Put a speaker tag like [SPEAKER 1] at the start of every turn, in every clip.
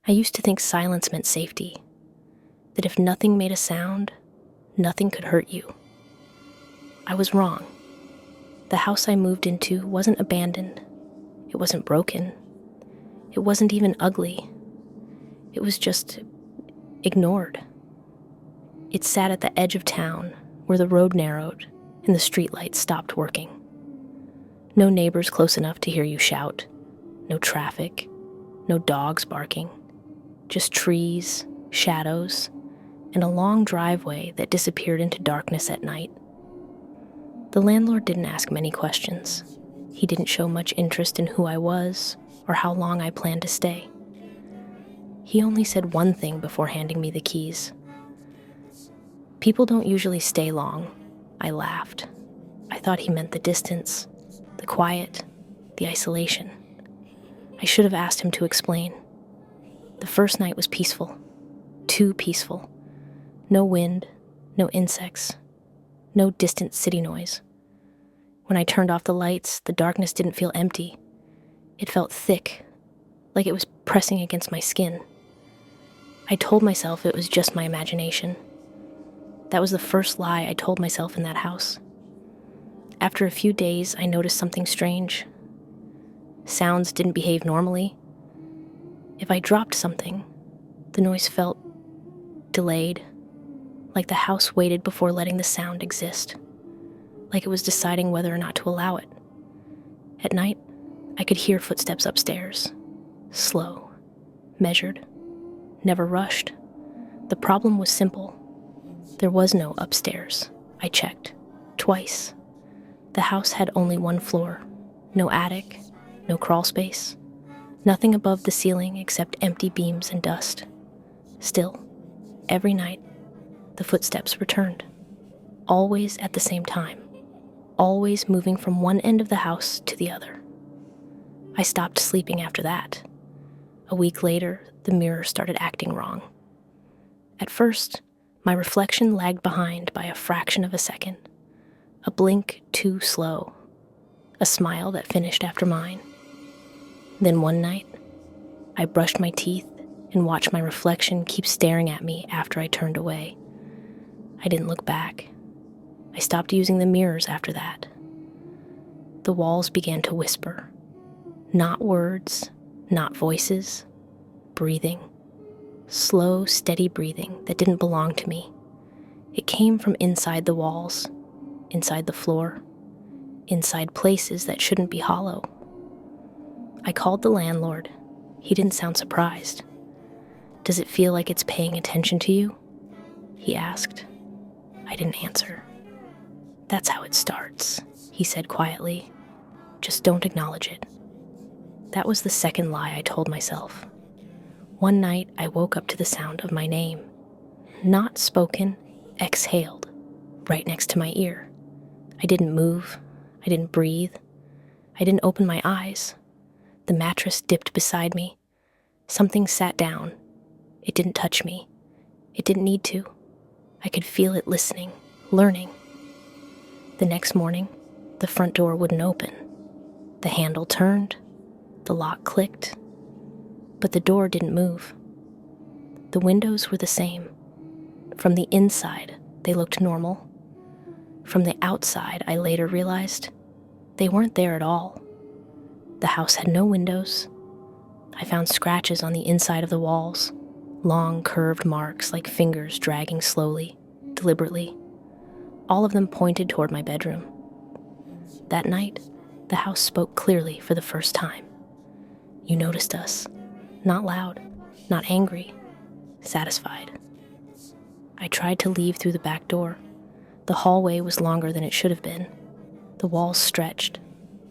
[SPEAKER 1] I used to think silence meant safety, that if nothing made a sound, nothing could hurt you. I was wrong. The house I moved into wasn't abandoned. It wasn't broken. It wasn't even ugly. It was just ignored. It sat at the edge of town, where the road narrowed and the streetlights stopped working. No neighbors close enough to hear you shout. No traffic. No dogs barking. Just trees, shadows, and a long driveway that disappeared into darkness at night. The landlord didn't ask many questions. He didn't show much interest in who I was or how long I planned to stay. He only said one thing before handing me the keys. "People don't usually stay long," I laughed. I thought he meant the distance, the quiet, the isolation. I should have asked him to explain. The first night was peaceful. Too peaceful. No wind, no insects, no distant city noise. When I turned off the lights, the darkness didn't feel empty. It felt thick, like it was pressing against my skin. I told myself it was just my imagination. That was the first lie I told myself in that house. After a few days, I noticed something strange. Sounds didn't behave normally. If I dropped something, the noise felt delayed, like the house waited before letting the sound exist, like it was deciding whether or not to allow it. At night, I could hear footsteps upstairs, slow, measured, never rushed. The problem was simple. There was no upstairs. I checked, twice. The house had only one floor, no attic, no crawl space, nothing above the ceiling except empty beams and dust. Still, every night, the footsteps returned, always at the same time, always moving from one end of the house to the other. I stopped sleeping after that. A week later, the mirror started acting wrong. At first, my reflection lagged behind by a fraction of a second, a blink too slow, a smile that finished after mine. Then one night, I brushed my teeth and watched my reflection keep staring at me after I turned away. I didn't look back. I stopped using the mirrors after that. The walls began to whisper. Not words, not voices, breathing. Slow, steady breathing that didn't belong to me. It came from inside the walls, inside the floor, inside places that shouldn't be hollow. I called the landlord. He didn't sound surprised. "Does it feel like it's paying attention to you?" he asked. I didn't answer. "That's how it starts," he said quietly. "Just don't acknowledge it." That was the second lie I told myself. One night, I woke up to the sound of my name. Not spoken, exhaled, right next to my ear. I didn't move. I didn't breathe. I didn't open my eyes. The mattress dipped beside me. Something sat down. It didn't touch me. It didn't need to. I could feel it listening, learning. The next morning, the front door wouldn't open. The handle turned. The lock clicked. But the door didn't move. The windows were the same. From the inside, they looked normal. From the outside, I later realized they weren't there at all. The house had no windows. I found scratches on the inside of the walls, long curved marks like fingers dragging slowly, deliberately. All of them pointed toward my bedroom. That night, the house spoke clearly for the first time. "You noticed us. Not loud, not angry, satisfied." I tried to leave through the back door. The hallway was longer than it should have been. The walls stretched,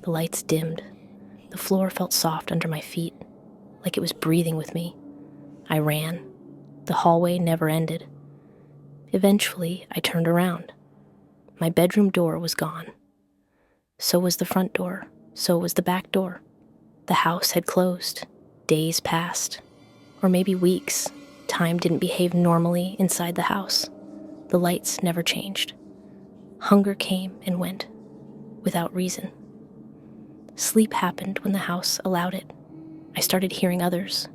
[SPEAKER 1] the lights dimmed. The floor felt soft under my feet, like it was breathing with me. I ran. The hallway never ended. Eventually, I turned around. My bedroom door was gone. So was the front door. So was the back door. The house had closed. Days passed, or maybe weeks. Time didn't behave normally inside the house. The lights never changed. Hunger came and went, without reason. Sleep happened when the house allowed it. I started hearing others,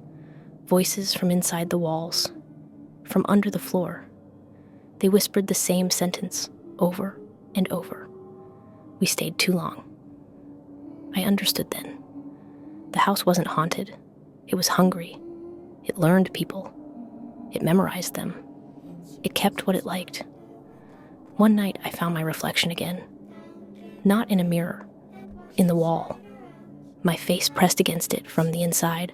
[SPEAKER 1] Voices from inside the walls, from under the floor. They whispered the same sentence over and over. We stayed too long. I understood then. The house wasn't haunted. It was hungry. It learned people. It memorized them. It kept what it liked. One night I found my reflection again. Not in a mirror, in the wall. My face pressed against it from the inside,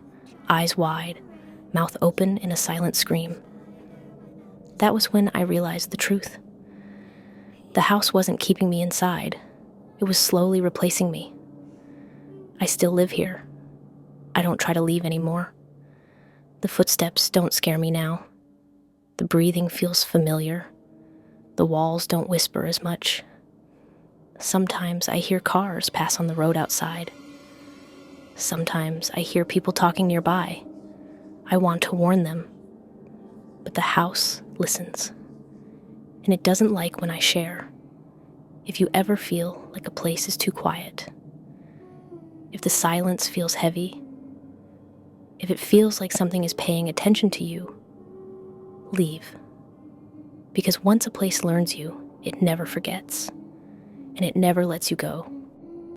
[SPEAKER 1] eyes wide, mouth open in a silent scream. That was when I realized the truth. The house wasn't keeping me inside. It was slowly replacing me. I still live here. I don't try to leave anymore. The footsteps don't scare me now. The breathing feels familiar. The walls don't whisper as much. Sometimes I hear cars pass on the road outside. Sometimes I hear people talking nearby. I want to warn them. But the house listens. And it doesn't like when I share. If you ever feel like a place is too quiet, if the silence feels heavy, if it feels like something is paying attention to you, leave. Because once a place learns you, it never forgets, and it never lets you go.